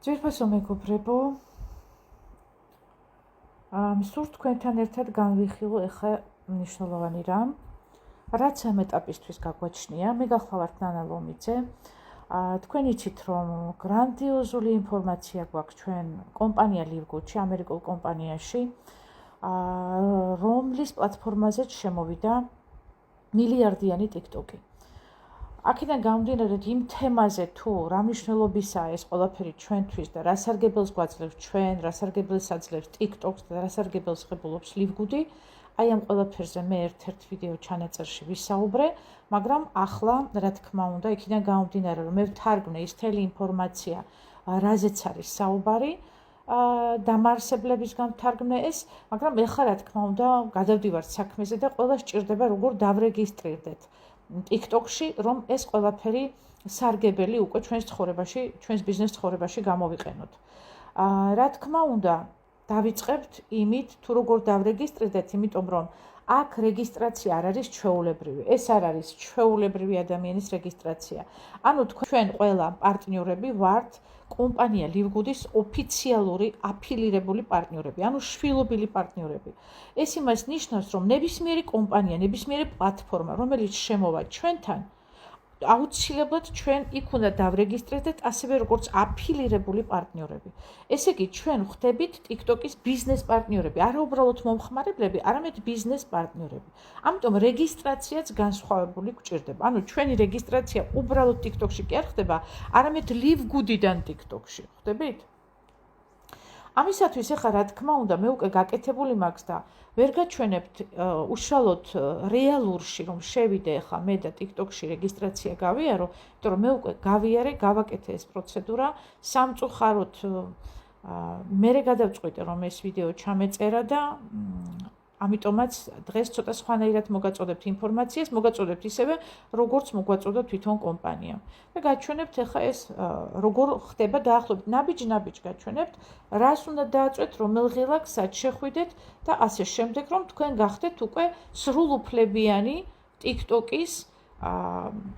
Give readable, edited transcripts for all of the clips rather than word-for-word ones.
ძვირფასო მეგობრებო, მსურთ თქვენთან ერთად განვიხილო ეხა მნიშვნელოვანი რამ, რაც ამ ეტაპისთვის გაგვაჩნია. მე გახლავართ ნანა ლომიძე. თქვენ იცით, რომ გრანდიოზული ინფორმაცია გვაქვს ჩვენ კომპანია ლივგუდში, ამერიკულ კომპანიაში, რომლის პლატფორმაზეც შემოვიდა მილიარდიანი TikTok-ი. აქედან გამომდინარე, იმ თემაზე თუ რა მნიშვნელობისაა ეს ყველაფერი ჩვენთვის და რა სარგებელს გვაძლევს ჩვენ, რა სარგებელს აძლევს TikTok-ს და რა სარგებელს ღებულობს ლივგუდი, აი ამ ყველაფერზე მე ერთ-ერთ ვიდეო ჩანაწერში ვისაუბრე, მაგრამ ახლა, რა თქმა უნდა, იქიდან გამომდინარე, რომ მე ვთარგმნე ის მთელი ინფორმაცია, რაზეც არის საუბარი, დამაარსებლებისგან ვთარგმნე ეს, მაგრამ ეხლა, რა თქმა უნდა, გადავდივართ საქმეზე და ყველა სჭირდება როგორ დავრეგისტრირდეთ TikTok-ში, რომ ეს ყველაფერი სარგებელი უკვე ჩვენს ცხოვრებაში, ჩვენს ბიზნეს ცხოვრებაში გამოვიყენოთ. რა თქმა უნდა, დავიწყებთ იმით, თუ როგორ დავრეგისტრირდეთ, იმიტომ რომ აქ რეგისტრაცია არ არის ჩვეულებრივი. ეს არ არის ჩვეულებრივი ადამიანის რეგისტრაცია. ანუ ჩვენ ყველა პარტნიორები ვართ კომპანია ლივგუდის ოფიციალური აფილირებული პარტნიორები, ანუ შვილობილი პარტნიორები. ეს იმას ნიშნავს, რომ ნებისმიერი კომპანია, ნებისმიერი პლატფორმა, რომელიც შემოვა ჩვენთან, აუცილებლად ჩვენ იქ უნდა დავრეგისტრირდეთ ასევე როგორც აფილირებული პარტნიორები. ესე იგი, ჩვენ ვხდებით TikTok-ის ბიზნეს პარტნიორები, არა უბრალოდ მომხმარებლები, არამედ ბიზნეს პარტნიორები. ამიტომ რეგისტრაციაც განსხვავებული გვჭირდება. ანუ ჩვენი რეგისტრაცია უბრალოდ TikTok-ში კი არ ხდება, არამედ ლივგუდიდან TikTok-ში, ხდებით? ამისათვის ახლა რა თქმა უნდა, მე უკვე გაკეთებული მაქვს და ვერ გაჩვენებთ უშუალოდ რეალურში, რომ შევიდე ახლა მე და TikTok-ში რეგისტრაცია გავიარო, იმიტომ რომ მე უკვე გავიარე, გავაკეთე ეს პროცედურა, სამწუხაროდ მერე გადავწყვიტე, რომ ეს ვიდეო ჩამეწერა და ამიტომაც დღეს ცოტა სხვანაირად მოგაწოდებთ ინფორმაციას, მოგაწოდებთ ისევე, როგორც მოგვაწოდა თვითონ კომპანიამ. და გაჩვენებთ ახლა ეს როგორ ხდება დაახლოებით ნაბიჯ გაჩვენებთ, რას უნდა დააწვეთ, რომელ ღილაკს სად შეხვიდეთ და ასე შემდეგ, რომ თქვენ გახდეთ უკვე სრულუფლებიანი TikTok-ის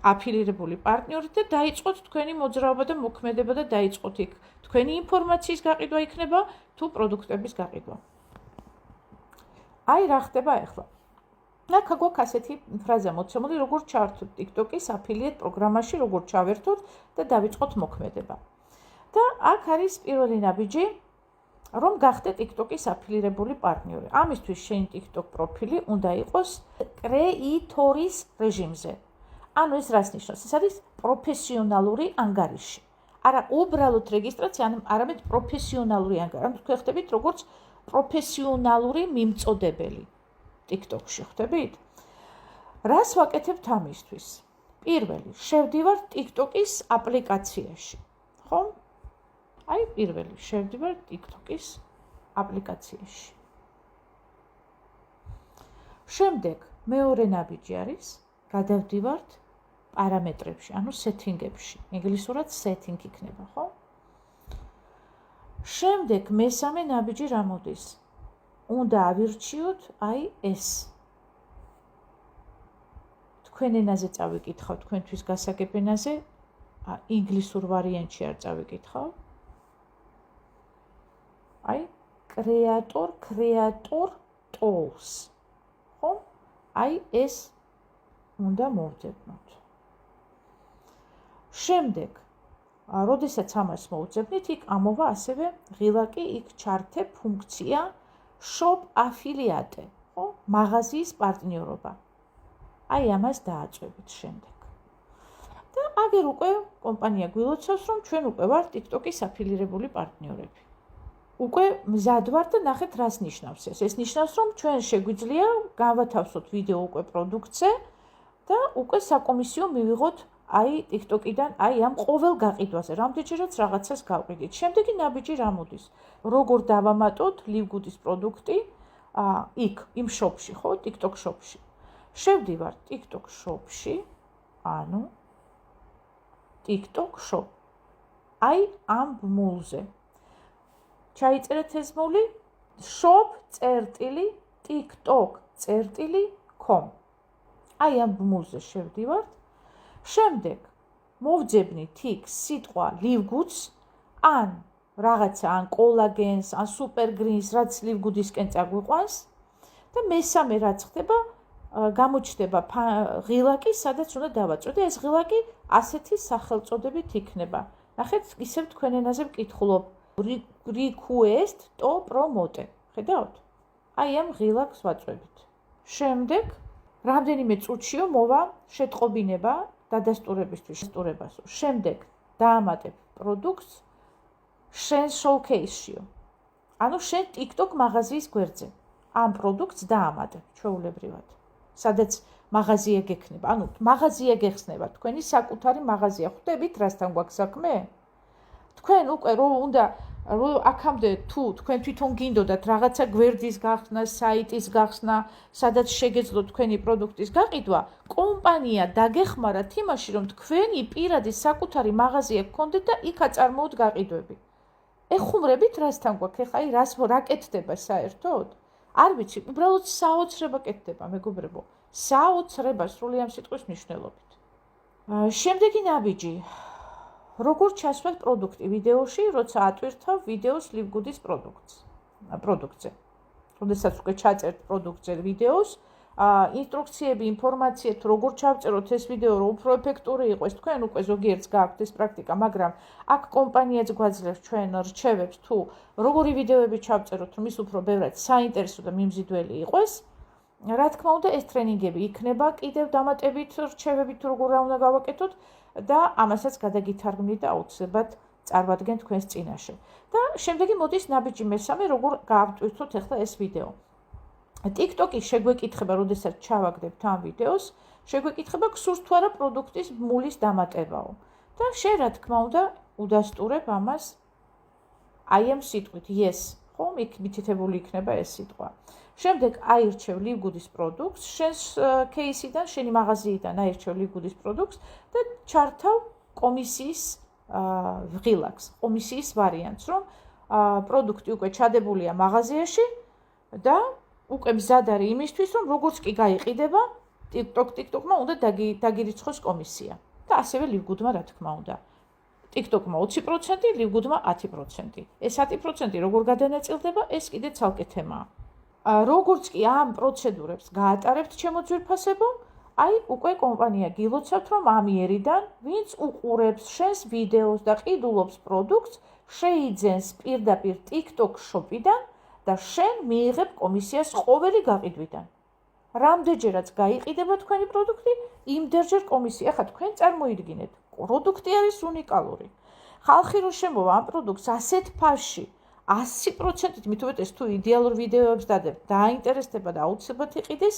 აფილირებული პარტნიორი და დაიწყოთ თქვენი მოძრაობა და მოქმედება და დაიწყოთ იქ თქვენი ინფორმაციის გაყიდვა იქნება თუ პროდუქტების გაყიდვა. აი რა ხდება ახლა. აქ გვაქვს ასეთი ფრაზა მოცემული, როგორ ჩავერთოთ TikTok-ის აფილიეთ პროგრამაში, როგორ ჩავერთოთ და დავიწყოთ მოქმედება. და აქ არის პირველი ნაბიჯი, რომ გახდეთ TikTok-ის აფილირებული პარტნიორი. ამისთვის შენი TikTok პროფილი უნდა იყოს კრეიტორის რეჟიმზე. ანუ ეს რას ნიშნავს? ეს არის პროფესიონალური ანგარიში. არა უბრალოდ რეგისტრაცია, არამედ პროფესიონალური ანგარიში. ანუ თქვენ ხდებით როგორც პროფესიონალური მიმწოდებელი TikTok-ში, ხდებით? რას ვაკეთებთ ამისთვის? პირველი, შევდივარ TikTok-ის აპლიკაციაში, ხო? აი, პირველი, შევდივარ TikTok-ის აპლიკაციაში. შემდეგ, მეორე ნაბიჯი არის, გადავდივართ პარამეტრებში, ანუ სეტინგებში. ინგლისურად setting იქნება, ხო? შემდეგ მესამე ნაბიჯი რა მოდის? უნდა ავირჩიოთ აი ეს. თქვენ ენაზე წავიკითხავ, თქვენთვის გასაგებ ენაზე, ინგლისურ ვარიანტში არ წავიკითხავ. აი, creator tools. ხო? აი ეს უნდა მოვძებნოთ. შემდეგ როდესაც ამას მოვძებნით, იქ ამოვა ასევე ღილაკი, იქ ჩართე ფუნქცია shop affiliate, ხო? მაღაზიის პარტნიორობა. აი ამას დააწვევით შემდეგ. და აგერ უკვე კომპანია გვილოცავს, რომ ჩვენ უკვე ვართ TikTok-ის აფილირებული პარტნიორები. უკვე მზად ვართ და ნახეთ რას ნიშნავს ეს. ეს ნიშნავს, რომ ჩვენ შეგვიძლია გავათავსოთ ვიდეო უკვე პროდუქტზე და უკვე საკომისიო მივიღოთ აი TikTok-იდან, აი ამ ყოველ გაყიდვაზე, რამდენჯერაც რაღაცას გავყიდით. შემდეგი ნაბიჯი რა მოდის? როგორ დავამატოთ ლივგუდის პროდუქტი იქ, იმ shop-ში, ხო, TikTok shop-ში. შევდივარ TikTok shop-ში, ანუ TikTok shop. აი ამ ბმულზე. ჩაიწერეთ ეს ბმული shop.tiktok.com. აი ამ ბმულზე შევდივართ. შემდეგ მოვძებნით იქ სიტყვა ლივგუდს ან რაღაცა ან კოლაგენს, ან სუპერგრინს, რაც ლივგუდისკენ წაგვიყვანს და მესამე რაც ხდება, გამოჩნდება ღილაკი, სადაც უნდა დავაწოდე. ეს ღილაკი ასეთი სახელწოდებით იქნება. ნახეთ, ისევ თქვენ ენაზე ვკითხულობ. request to promote. ხედავთ? აი ამ ღილაკს ვაწვევით. შემდეგ რამდენიმე წუთშიო მოვა შეტყობინება დადასტურებისთვის შესტურებას. შემდეგ დაამატებ პროდუქტს შენ showcase-შიო. ანუ შენ TikTok მაღაზიის გვერდზე. ამ პროდუქტს დაამატებ ჩვეულებრივად. სადაც მაღაზია გექნება. ანუ მაღაზია გეხსნება, თქვენი საკუთარი მაღაზია. ხვდებით რასთან გვაქვს საქმე? თქვენ უკვე რო უნდა აქამდე თუ თქვენ თვითონ გინდოდათ რაღაცა გვერდის გახსნა, საიტის გახსნა, სადაც შეგეძლოთ თქვენი პროდუქტის გაყიდვა, კომპანია დაგეხმარათ იმაში, რომ თქვენი პირადი საკუთარი მაღაზია გქონდეთ და იქ აწარმოოთ გაყიდვები. ეხუმრებით რასთან გვაქვს? ეხლა აი რა კეთდება საერთოდ? არ ვიცი, უბრალოდ საოცრება კეთდება, მეგობრებო. საოცრება სრული ამ სიტყვის მნიშვნელობით. შემდეგი ნაბიჯი. როგორ ჩასვათ პროდუქტი ვიდეოში, როცა ატვირთავ ვიდეოს ლივგუდის პროდუქტზე. როდესაც უკვე ჩაწერთ პროდუქტზე ვიდეოს, ინსტრუქციები, ინფორმაცია თუ როგორ ჩავწეროთ ეს ვიდეო, რომ უფრო ეფექტური იყოს, თქვენ უკვე ზოგიერთს გააქვთ ეს პრაქტიკა, მაგრამ აქ კომპანიაც გვაძლევს ჩვენ რჩევებს თუ როგორი ვიდეოები ჩავწეროთ, რომ ის უფრო ბევრად საინტერესო და მიმზიდველი იყოს. რა თქმა უნდა, ეს ტრენინგები იქნება კიდევ დამატებით რჩევებით თუ როგორ რა უნდა გავაკეთოთ და ამასაც გადაგითარგმნით და აუცილებლად წარვადგენ თქვენს წინაშე. და შემდეგი მოდის ნაბიჯი მესამე, როგორ გაავტვირთოთ ახლა ეს ვიდეო. TikTok-ი შეგვეკითხება, როდესაც ჩავაგდებთ ამ ვიდეოს, შეგვეკითხება გსურს თუ არა პროდუქტის მულის დამატებაო. და შენ რა თქმა უნდა, უდასტურებ ამას აი ამ სიტყვით yes, ხომ? იქ მითითებული იქნება ეს სიტყვა. შემდეგ აირჩევ ლივგუდის პროდუქტს, შენს кейსიდან, შენი მაღაზიიდან აირჩევ ლივგუდის პროდუქტს და ჩართავ კომისიის ღილაკს, კომისიის ვარიანტს, რომ პროდუქტი უკვე ჩადებულია მაღაზიაში და უკვე მზად არის იმისთვის, რომ როგორც კი გაიყიდება, TikTok-მა უნდა დაგირიცხოს კომისია. და ასევე ლივგუდმა რა თქმა უნდა. TikTok-მა 20%, ლივგუდმა 10%. ეს 10% როგორ გადანაწილდება, ეს კიდე ცალკე თემაა. როგორც კი ამ პროცედურებს გაატარებთ, ჩემო ძვირფასებო, აი უკვე კომპანია გილოცავთ, რომ ამიერიდან, ვინც უყურებს შენს ვიდეოს და ყიდულობს პროდუქტს, შეიძენს პირდაპირ TikTok shop-იდან და შენ მიიღებ კომისიას ყოველი გაყიდვიდან. რამდენჯერაც გაიყიდება თქვენი პროდუქტი, იმდენჯერ კომისია. ხა თქვენ წარმოიდგინეთ, პროდუქტი არის უნიკალური. ხალხი რო შემოვა ამ პროდუქტს ასეთ ფასში, 100%-ით მithumetes თუ იდეალურ ვიდეოებს დადებთ, დაინტერესდება და აუცილებლად იყიდეს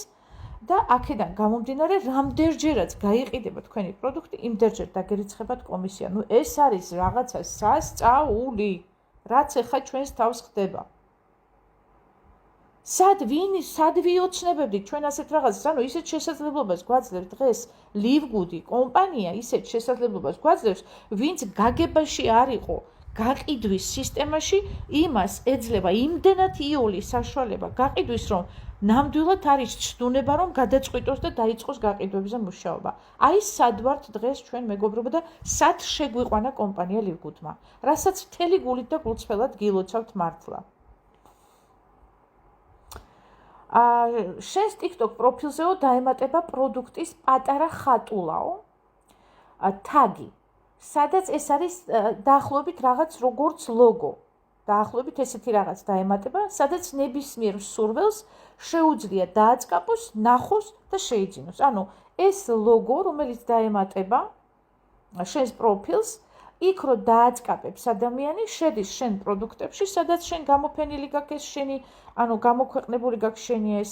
და აქედან გამომდინარე, რამდენჯერაც გაიყიდება თქვენი პროდუქტი, იმდენჯერ დაგერიცხებათ კომისია. ნუ ეს არის რაღაცა სასწაული, რაც ახლა ჩვენს თავს ხდება. სად ვიოცნებებდით ჩვენ ასეთ რაღაცას, ანუ ისეთ შესაძლებლობას გვაძლევს დღეს ლივგუდი კომპანია, ისეთ შესაძლებლობას გვაძლევს, ვინც გაგებაში არ იყო გაყიდვის სისტემაში, იმას ეძლევა იმდენად იული საშუალება გაყიდვის, რომ ნამდვილად არის ჩნდება, რომ გადაწყვიტოს და დაიწყოს გაყიდვებზე მუშაობა. აი სად ვართ დღეს ჩვენ მეგობრებო და სად შეგვიყვანა კომპანია ლივგუდმა, რასაც მთელი გულით და გულწრფელად გილოცავთ მართლა. შენს TikTok პროფილზეო დაემატება პროდუქტის პატარა ხატულაო, თაგი, სადაც ეს არის დაახლოებით რაღაც როგორც ლოგო. დაახლოებით ესეთი რაღაც დაემატება, სადაც ნებისმიერ მსურველს შეუძლია დააწყაპოს, ნახოს და შეიძინოს. ანუ ეს ლოგო, რომელიც დაემატება შენს პროფილს, იქ რო დააწყაპებს ადამიანი, შედის შენ პროდუქტებში, სადაც შენ გამოფენილი გაქვს ეს შენი, ანუ გამოქვეყნებული გაქვს შენი ეს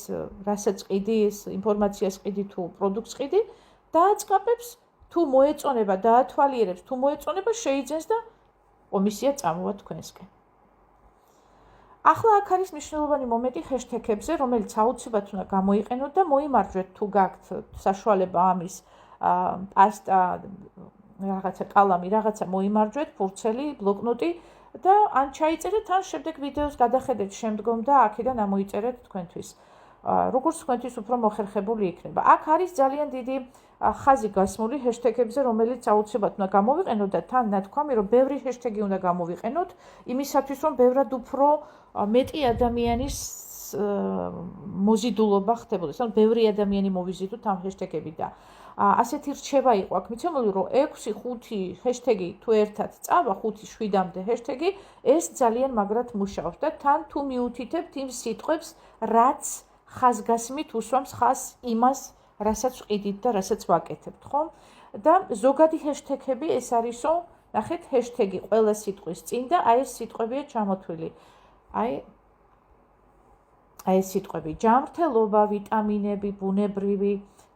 რასაც ყიდი, ეს ინფორმაციას ყიდი თუ პროდუქტს ყიდი, დააწყაპებს, თუ მოეწონება, დაათვალიერებს, თუ მოეწონება, შეიძენს და კომისია წამოვა თქვენსკენ. ახლა აქ არის მნიშვნელოვანი მომენტი ჰეშტეგებზე, რომელიც აუცილებლად უნდა გამოიყენოთ და მოიმარჯვეთ თუ გაქვთ საშუალება ამის პასტა, რაღაცა კალამი, რაღაცა მოიმარჯვეთ, ფურცელი, ბლოკნოტი და ან ჩაიწერეთ, ან შემდეგ ვიდეოს გადახედეთ შემდგომ და აქედან ამოიწერეთ თქვენთვის. როგორც თქვენთვის უფრო მოხერხებული იქნება. აქ არის ძალიან დიდი ხაზი გასმული ჰეშტეგებზე, რომელიც აუცილებლად უნდა გამოვიყენოთ და თან ნათქვამი, რომ ბევრი ჰეშტეგი უნდა გამოვიყენოთ, იმისათვის, რომ ბევრად უფრო მეტი ადამიანის მოზიდულობა ხდებოდეს. ანუ ბევრი ადამიანი მოვიზიდოთ ამ ჰეშტეგებით და ასეთი რჩევა იყო აქ მიცემული, რომ 6-5 ჰეშტეგი თუ ერთად წავა, 5-7-მდე ჰეშტეგი, ეს ძალიან მაგრად მუშაობს და თან თუ მიუთითებთ იმ სიტყვებს, რაც ხაზგასმით უსვამს ხაზს იმას, რასაც ვყიდით და რასაც ვაკეთებთ, ხო? და ზოგადი ჰეშტეგები ეს არისო, ნახეთ, ჰეშტეგი ყველა სიტყვის წინ და აი ეს სიტყვებია ჩამოთვლილი. აი ეს სიტყვები: ჯანმრთელობა, ვიტამინები, ბუნებრივი,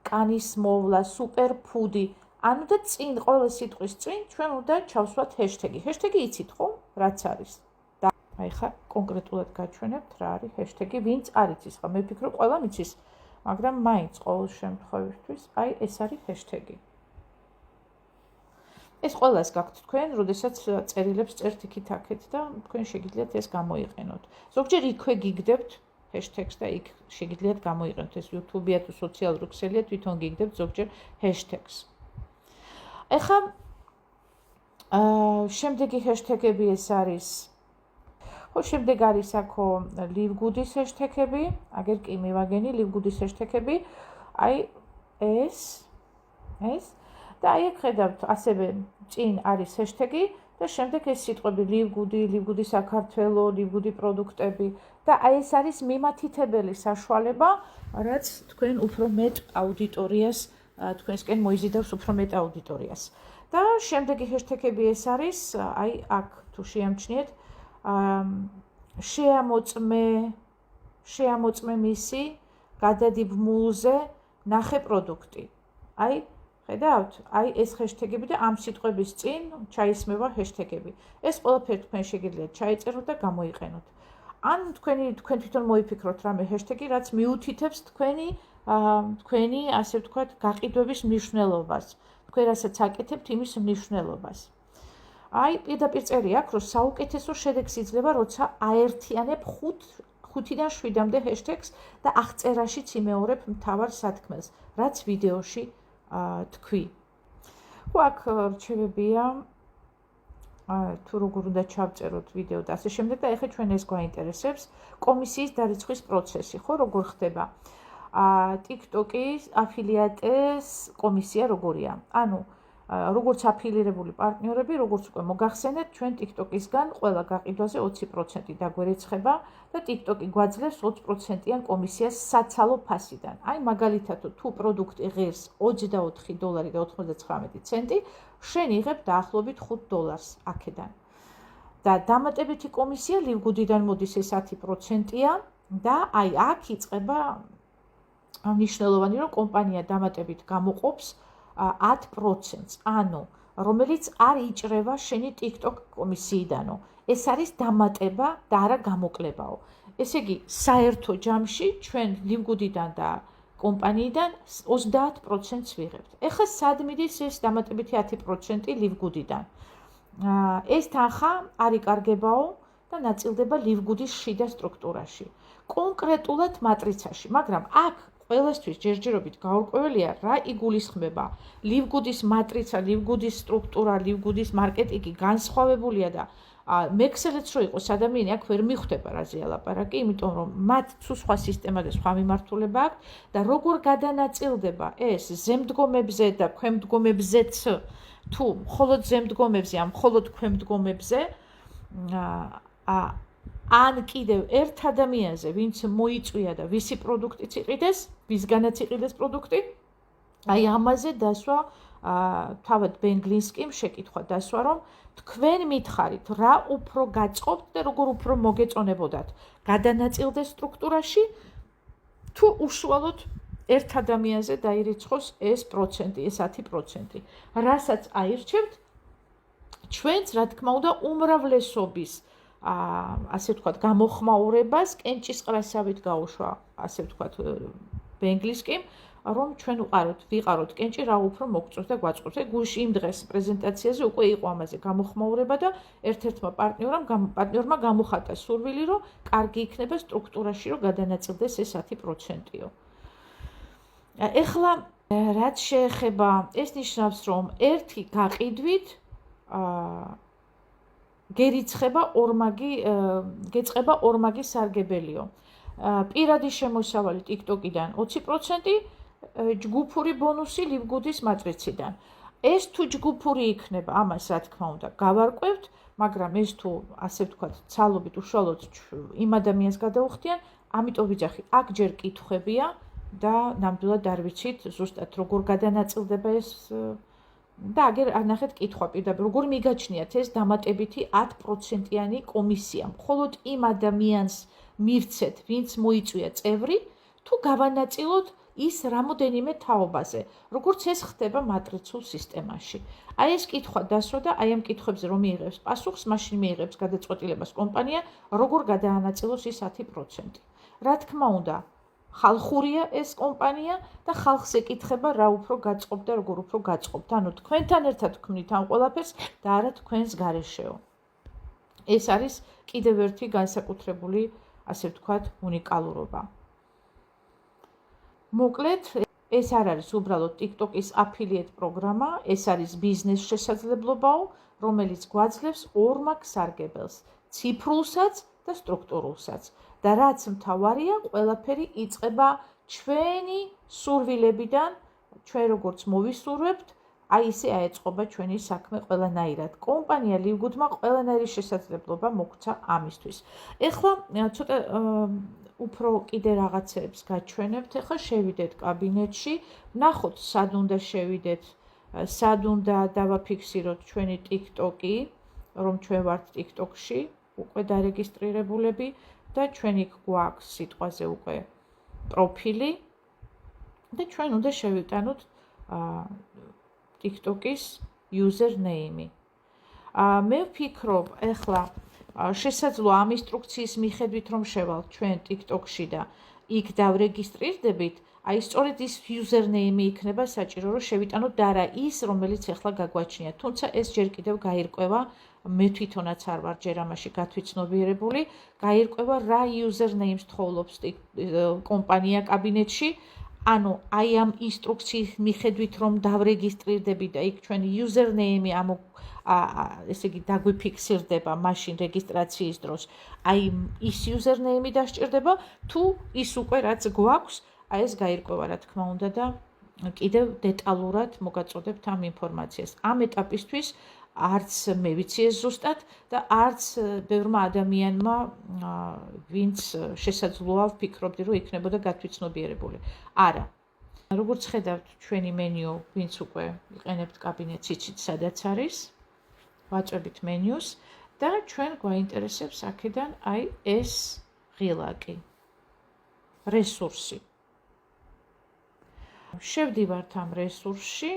კანის მოვლა, სუპერფუდი. ანუ და წინ ყველა სიტყვის წინ ჩვენ უნდა ჩავსვათ ჰეშტეგი. ჰეშტეგი იცით, ხო? რაც არის. და აი ხა კონკრეტულად გაჩვენებთ რა არის ჰეშტეგი, ვინც არ იცის. ხა მე ვფიქრობ, ყველა მიცის, მაგრამ მაინც ყოველ შემთხვევისთვის აი ეს არის ჰეშტეგი. ეს ყველას გაქვთ თქვენ, როდესაც წერილებს წერთ იქით-აქეთ და თქვენ შეგიძლიათ ეს გამოიყენოთ. ზოგჯერ იქვე გიგდებთ ჰეშტეგს და იქ შეგიძლიათ გამოიყენოთ. ეს YouTube-ია თუ სოციალური ქსელია, თვითონ გიგდებთ ზოგჯერ ჰეშტეგს. ეხლა შემდეგი ჰეშტეგები ეს არის. ხო, შემდეგ არის აქო ლივგუდის ჰეშტეგები, აგერ კი მივაგენი ლივგუდის ჰეშტეგები. აი ეს და აი აქ ხედავთ ასევე წინ არის ჰეშტეგი და შემდეგ ეს სიტყვები ლივგუდი, ლივგუდი საქართველო, ლივგუდი პროდუქტები და აი ეს არის მიმართითებელი საშუალება, რაც თქვენ უფრო მეტ აუდიტორიას თქვენსკენ მოიზიდავს უფრო მეტ აუდიტორიას. და შემდეგი ჰეშტეგები ეს არის, აი აქ თუ შეამჩნიეთ, შეამოწმე მისი, გადადიბმულზე, ნახე პროდუქტი. აი ხედავთ, აი ეს ჰეშტეგები და ამ სიტყვების წინ ჩაისმევა ჰეშტეგები. ეს ყველაფერი თქვენ შეგიძლიათ ჩაიწეროთ და გამოიყენოთ. ან თქვენ თვითონ მოიფიქროთ რამე ჰეშტეგი, რაც მიუთითებს თქვენი, ასე ვთქვათ, გაყიდვების მნიშვნელობას. თქვენ რასაც აკეთებთ, იმის მნიშვნელობას. აი, პირდაპირ წერი აქვს, რომ საუკეთესო შედეგს იძლევა, როცა აერთიანებ 5-დან 7-მდე ჰეშტეგს და აღწერაშიც იმეორებ მთავარ სათქმელს, რაც ვიდეოში თქვი. ხო, აქ რჩევებია, თუ როგორ უნდა ჩავწეროთ ვიდეო და ასე შემდეგ და ეხლა ჩვენ ეს გვაინტერესებს კომისიის დარიცხვის პროცესი, ხო, როგორ ხდება? TikTok-ის აფილიატეს კომისია როგორია? ანუ როგორც აფილირებული პარტნიორები, როგორც უკვე მოგახსენეთ, ჩვენ TikTok-ისგან ყველა გაყიდვაზე 20% დაგვერეცხება და TikTok-ი გვაძლევს 20%-იან კომისიას საცალო ფასიდან. აი, მაგალითად, თუ პროდუქტი ღირს $24.99, შენ იღებ დაახლოებით $5 აქედან. და დამატებითი კომისია ლივგუდიდან მოდის ეს 10%-ია და აი აქ იწყება მნიშვნელოვანი, რომ კომპანია დამატებით გამოყოფს 10%-ს, ანუ რომელიც არ იჭრება შენი TikTok კომისიიდანო. ეს არის დამატება და არა გამოკლებაო. ესე იგი, საერთო ჯამში ჩვენ ლივგუდიდან და კომპანიიდან 30%-ს ვიღებთ. ეხლა სად მიდის ეს დამატებითი 10% ლივგუდიდან? ეს თანხა არ იკარგებაო და ნაწილდება ლივგუდის შიდა სტრუქტურაში. კონკრეტულად მატრიცაში, მაგრამ აქ ყველასთვის ჯერჯერობით გაურკვეველია რა იგულისხმება. ლივგუდის მატრიცა, ლივგუდის სტრუქტურა, ლივგუდის მარკეტინგი განსხვავებულია და მექსელეც რო იყოს ადამიანი აქ ვერ მიხვდება რაზეა ლაპარაკი, იმიტომ რომ მათ თუ სხვა სისტემა და სხვა მიმართულება აქვს და როგორ გადანაწილდება ეს ზემდგომებზე და ქვემდგომებზეც, თუ მხოლოდ ზემდგომებზე, ან მხოლოდ ქვემდგომებზე, ან კიდევ ერთ ადამიანზე, ვინც მოიწვია და ვისი პროდუქტიც იყიდეს, ვისგანაც იყიდეს პროდუქტი, აი ამაზე დასვა თავად ბენ გლინსკიმ შეკითხვა დასვა, რომ თქვენ მითხარით რა უფრო გაწყობთ და როგორ უფრო მოგეწონებოდათ გადანაწილდეს სტრუქტურაში, თუ უშუალოდ ერთ ადამიანზე დაირიცხოს ეს პროცენტი, ეს 10%. რასაც აირჩევთ, ჩვენც რა თქმა უნდა უმრავლესობის ასე ვთქვათ, გამოხმაურებას კენჭისყრასავით გაუშვა, ასე ვთქვათ, ბენ გლინსკიმ, რომ ჩვენ ვიყაროთ კენჭი რა უფრო მოგწევს და გვაწყობს. გულში იმ დღეს პრეზენტაციაზე უკვე იყო ამაზე გამოხმაურება და ერთ-ერთმა პარტნიორმა გამოხატა სურვილი, რომ კარგი იქნება სტრუქტურაში, რომ გადანაწილდეს ეს 10%-ო. ეხლა რაც შეეხება ეს ნიშნავს, რომ ერთი გაყიდვით გეწყება ორმაგი სარგებელიო. პირადი შემოსავალი TikTok-იდან 20%, ჯგუფური ბონუსი LiveGood-ის მატრიციდან. ეს თუ ჯგუფური იქნება, ამას რა თქმა უნდა გავარკვევთ, მაგრამ ეს თუ ასე ვთქვათ, ცალობით უშუალოდ იმ ადამიანს გადაუხდიან, ამიტომ ვიძახი, აქ ჯერ კითხვებია და ნამდვილად არ ვიცით ზუსტად როგორ გადანაწილდება ეს და აგერ ანახეთ კითხვა პირდაპირ, როგორ მიგაჩნიათ ეს დამატებითი 10%-იანი კომისია, მხოლოდ იმ ადამიანს მივცეთ, ვინც მოიწვია წევრი, თუ გავანაწილოთ ის რამოდენიმე თაობაზე, როგორც ეს ხდება მატრიცულ სისტემაში. აი ეს კითხვა დასვა და აი ამ კითხვებზე რომ მიიღებს პასუხს, მაშინ მიიღებს გადაწყვეტილებას კომპანია, როგორ გადაანაწილოს ის 10%. რა თქმა უნდა, ხალხურია ეს კომპანია და ხალხს ეკითხება რა უფრო გაწყობ და როგორ უფრო გაწყობთ. ანუ თქვენთან ერთად ვქმნით ამ ყველაფერს და არა თქვენს გარეშეო. ეს არის კიდევ ერთი განსაკუთრებული, ასე ვთქვათ, უნიკალურობა. მოკლედ, ეს არ არის უბრალოდ TikTok-ის affiliate პროგრამა, ეს არის ბიზნეს შესაძლებლობაო, რომელიც გვაძლევს ორმაგ სარგებელს, ციფრულსაც და სტრუქტურულსაც. და რაც მთავარია, ყველაფერი იწყება ჩვენი სურვილებიდან, ჩვენ როგორც მოვისურვებთ, აი ისე აეწყობა ჩვენი საქმე ყველანაირად. კომპანია LiveGood-მა ყველანაირი შესაძლებლობა მოგცა ამისთვის. ეხლა ცოტა უფრო კიდე რაღაცებს გაჩვენებთ. ეხლა შევიდეთ კაბინეტში, ვნახოთ სად უნდა შევიდეთ, სად უნდა დავაფიქსიროთ ჩვენი TikTok-ი, რომ ჩვენ ვართ TikTok-ში, უკვე დარეგისტრირებულები და ჩვენ იქ გვაქვს სიტყვაზე უკვე პროფილი და ჩვენ უნდა შევიტანოთ TikTok-ის username-ი. მე ვფიქრობ, ეხლა შესაძლოა ამ ინსტრუქციის მიხედვით რომ შევალთ ჩვენ TikTok-ში და იქ დავრეგისტრირდებით, აი სწორედ ის username-ი იქნება საჭირო რომ შევიტანოთ და არა ის, რომელიც ეხლა გაგვაჩნია. თუმცა ეს ჯერ კიდევ გაირკვევა, მე თვითონაც არ ვარ ჯერ ამაში გათვითცნობიერებული, გაირკვევა რა username-ს თხოვლობს კომპანია კაბინეტში. ანუ აი ამ ინსტრუქციის მიხედვით რომ დავრეგისტრირდები და იქ ჩვენი username-ი ესე იგი დაგვიფიქსირდება მაშინ რეგისტრაციის დროს, აი ის username-ი დასჭირდება, თუ ის უკვე რაც გვაქვს, აი ეს გაირკვევა რა თქმა უნდა და კიდევ დეტალურად მოგაწოდებთ ამ ინფორმაციას. ამ ეტაპისთვის არც მე ვიცი ეს ზუსტად და არც ბევრმა ადამიანმა, ვინც შესაძლოა ვფიქრობდი, რომ იქნებოდა გათვითცნობიერებული. არა. როგორც ხედავთ, ჩვენი მენიუ, ვინც უკვე იყენებთ კაბინეტს, იცით სადაც არის. ვაწვევით მენიუს და ჩვენ გვაინტერესებს აქედან აი ეს ღილაკი. რესურსი. შევდივართ ამ რესურსში.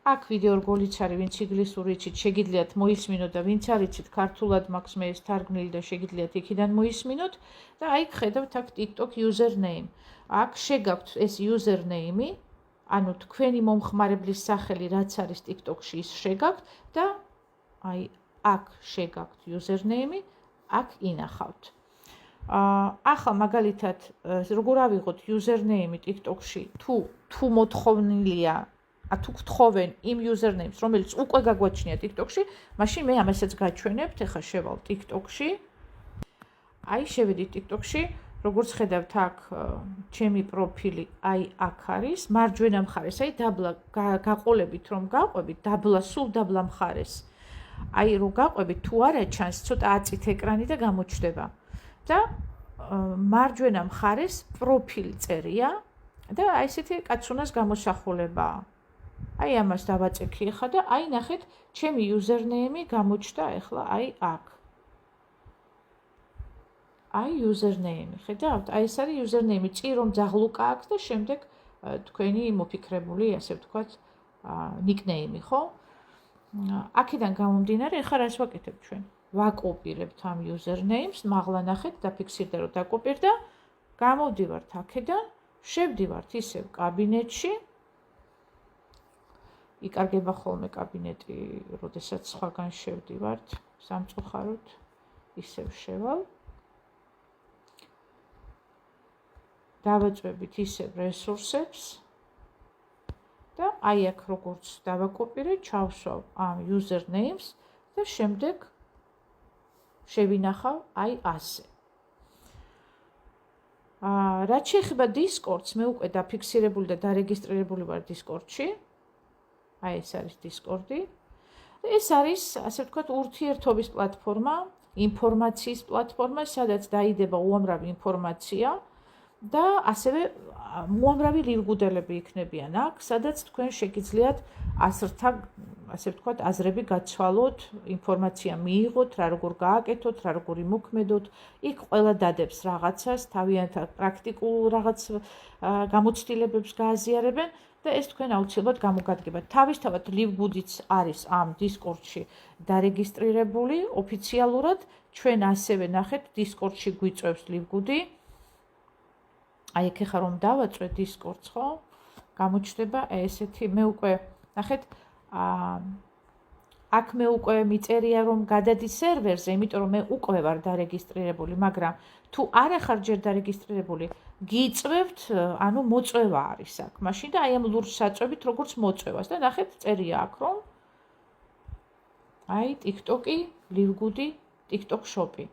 აქ ვიდეო რგოლიც არის, ვინც ინგლისური იცით, შეგიძლიათ მოისმინოთ და ვინც არ იცით ქართულად მაქვს მე ეს თარგმნილი და შეგიძლიათ იქიდან მოისმინოთ და აი ხედავთ აქ TikTok username. აქ შეგაქვთ ეს username-ი, ანუ თქვენი მომხმარებლის სახელი რაც არის TikTok-ში ის შეგაქვთ და აი აქ შეგაქვთ username-ი, აქ ინახავთ. ახლა მაგალითად როგორ ავიღოთ username-ი TikTok-ში, თუ მოთხოვნილია თუ გთხოვენ იმ username-ს, რომელიც უკვე გაგვაჩნია TikTok-ში, მაშინ მე ამასაც გაჩვენებთ, ახლა შევალ TikTok-ში. აი შევედით TikTok-ში, როგორც ხედავთ აქ ჩემი პროფილი აი აქ არის, მარჯვენა მხარეს, აი დაბლა გაყოლებით რომ გაყვებით, დაბლა სულ დაბლა მხარეს. აი რომ გაყვებით, თუ არა ჩანს, ცოტა აწით ეკრანი და გამოჩნდება. და მარჯვენა მხარეს პროფილი წერია და აი ესეთი კაცუნას გამოსახულებაა. აი ამას დავაწექი ახლა და აი ნახეთ, ჩემი username-ი გამოჩნდა ახლა აი აქ. აი username-ი, ხედავთ? აი ეს არის username-ი, წირო მძაღლუკა აქვს და შემდეგ თქვენი მოფიქრებული, ასე ვთქვათ, nickname-ი, ხო? აქედან გამომდინარე, ახლა რას ვაკეთებ ჩვენ? ვაკოპირებთ ამ username-ს, მაღლა ნახეთ, დაფიქსირდა რომ დაკოპირდა, გამოვდივართ აქედან, შევდივართ ისევ კაბინეტში. იკარგება ხოლმე კაბინეტი, როდესაც სხვაგან შევდივართ, სამწუხაროდ ისევ შევალ. დავაწვევით ისევ რესურსებს და აი აქ როგორც დავაკოპირე, ჩავსვავ ამ username-ს და შემდეგ შევინახავ აი ასე. რაც შეეხება Discord-ს, მე უკვე დაფიქსირებული და დარეგისტრირებული ვარ Discord-ში. აი ეს არის Discord-ი. ეს არის, ასე ვთქვათ, ურთიერთობის პლატფორმა, ინფორმაციის პლატფორმა, სადაც დაიდება უამრავი ინფორმაცია და ასევე უამრავი ლივგუდელები იქნებიან აქ, სადაც თქვენ შეგიძლიათ ასრთა, ასე ვთქვათ, აზრები გაცვალოთ, ინფორმაცია მიიღოთ, რა როგორ გააკეთოთ, რა როგორ იმოქმედოთ. იქ ყველა დადებს რაღაცას, თავიანთ პრაქტიკულ რაღაც გამოცდილებებს გააზიარებენ და ეს თქვენ აუცილებლად გამოგადგებათ. თავისთავად ლივგუდიც არის ამ Discord-ში დარეგისტრირებული ოფიციალურად. ჩვენ ასევე ნახეთ Discord-ში გვიწევს ლივგუდი. აი აქ ხა რომ დავაწვე Discord-ს, ხო? გამოჩნდება ესეთი, მე უკვე ნახეთ, აქ მე უკვე მიწერია რომ გადადი სერვერზე, იმიტომ რომ მე უკვე ვარ დარეგისტრირებული, მაგრამ თუ არ ახარ ჯერ დარეგისტრირებული, გიწვევთ, ანუ მოწვევა არის აქ. მაშინ და აი ამ ლურჯს საწვევით როგორც მოწვევას და ნახეთ წერია აქ რომ აი TikTok-ი, ლივგუდი, TikTok shop-ი.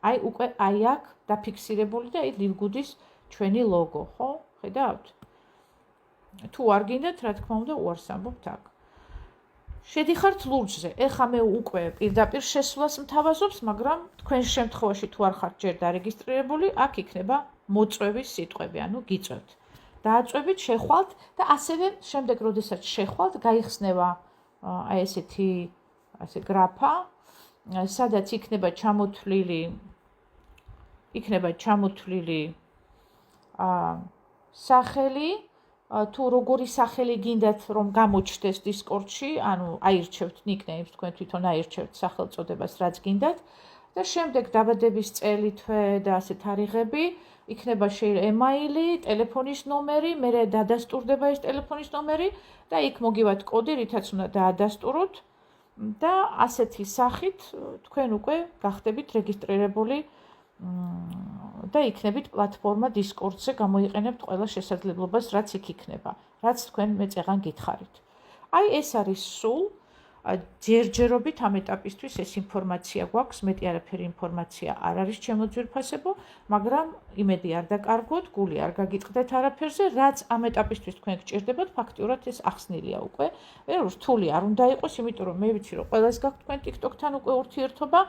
აი უკვე აი აქ დაფიქსირებული და აი ლივგუდის ჩვენი ლოგო, ხო? ხედავთ? თუ არ გინდათ, რა თქმა უნდა, უარს ამბობთ აქ. შედიხართ ლურჯზე. ეხლა მე უკვე პირდაპირ შესვლას მთავაზობს, მაგრამ თქვენს შემთხვევაში თუ არ ხართ ჯერ დარეგისტრირებული, აქ იქნება მოწვევის სიტყვები, ანუ გიწევთ. დააწვევით, შეხვალთ და ასევე შემდეგ, როდესაც შეხვალთ, გაიხსნება აი ესეთი ასე გრაფა, სადაც იქნება ჩამოთვლილი სახელი, თუ როგორი სახელი გინდათ რომ გამოჩნდეს Discord-ში, ანუ აირჩევთ nicknames, თქვენ თვითონ აირჩევთ სახელწოდებას, რაც გინდათ და შემდეგ დაბადების წელი, თვე და ასე თარიღები, იქნება email-ი, ტელეფონის ნომერი, მერე დადასტურდება ეს ტელეფონის ნომერი და იქ მოგივათ კოდი, რითაც უნდა დაადასტუროთ და ასეთი სახით თქვენ უკვე გახდებით რეგისტრირებული და იქნებით პლატფორმა Discord-ზე, გამოიყენებთ ყველა შესაძლებლობას, რაც იქ იქნება, რაც თქვენ მეწეღან გითხარით. აი ეს არის სულ ჯერჯერობით ამ ეტაპისთვის ეს ინფორმაცია გვაქვს, მეტი არაფერი ინფორმაცია არ არის ჩემო ძვირფასებო, მაგრამ იმედი არ დაკარგოთ, გული არ გაგიტყდეთ არაფერზე, რაც ამ ეტაპისთვის თქვენ გჭირდებათ, ფაქტიურად ეს ახსნილია უკვე. რთული არ უნდა იყოს, იმიტომ რომ მე ვიცი, რომ ყველას გაქვთ თქვენ TikTok-თან უკვე ურთიერთობა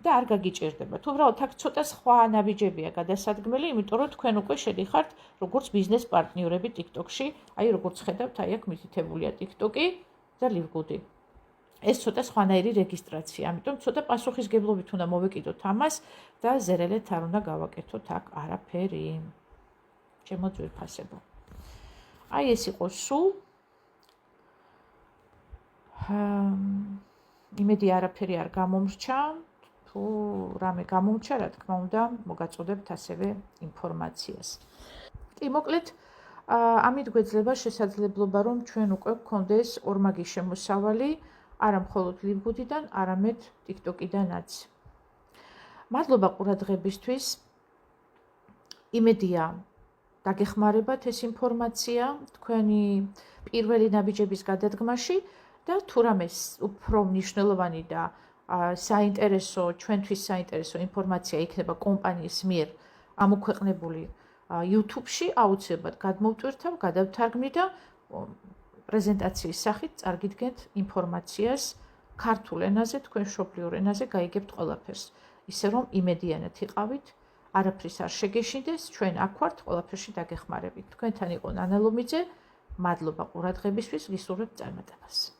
და არ გაგიჭირდებათ. უბრალოდ აქ ცოტა სხვა ნაბიჯებია გადასადგმელი, იმიტომ რომ თქვენ უკვე შედიხართ როგორც ბიზნეს პარტნიორები TikTok-ში, აი როგორც ხედავთ, აი აქ მითითებულია TikTok-ი და ლივგუდი. ეს ცოტა სხვანაირი რეგისტრაცია, ამიტომ ცოტა პასუხისგებლობით უნდა მოვეკიდოთ ამას და ზერელეთ არ უნდა გავაკეთოთ აქ არაფერი. ჩემო ძვირფასებო. აი ეს იყო სულ. იმედი არაფერი არ გამომრჩა, თუ რამე გამომრჩა, რა თქმა უნდა, მოგაწოდებთ ასევე ინფორმაციას. კი, მოკლედ, ამით გვეძლება შესაძლებლობა, რომ ჩვენ უკვე გქონდეს ორმაგი შემოსავალი არა მხოლოდ ლივგუდიდან, არამედ TikTok-იდანაც. მადლობა ყურადღებისთვის. იმედია დაგეხმარებათ ეს ინფორმაცია თქვენი პირველი ნაბიჯების გადადგმაში და თუ რამე უფრო მნიშვნელოვანი და საინტერესო, ჩვენთვის საინტერესო ინფორმაცია იქნება კომპანიის მიერ ამოქვეყნებული YouTube-ში, აუცილებლად გადმოვტვირთავ, გადავთარგმნი და პრეზენტაციის სახით წარგიდგენთ ინფორმაციას ქართულ ენაზე, თქვენ მშობლიურ ენაზე გაიგებთ ყველაფერს. ისე რომ იმედიანად იყავით, არაფრის არ შეგეშინდეს, ჩვენ აქ ვართ, ყველაფერში დაგეხმარებით. თქვენთან იყო ნანა ლომიძე, მადლობა ყურადღებისთვის, გისურვებთ წარმატებას.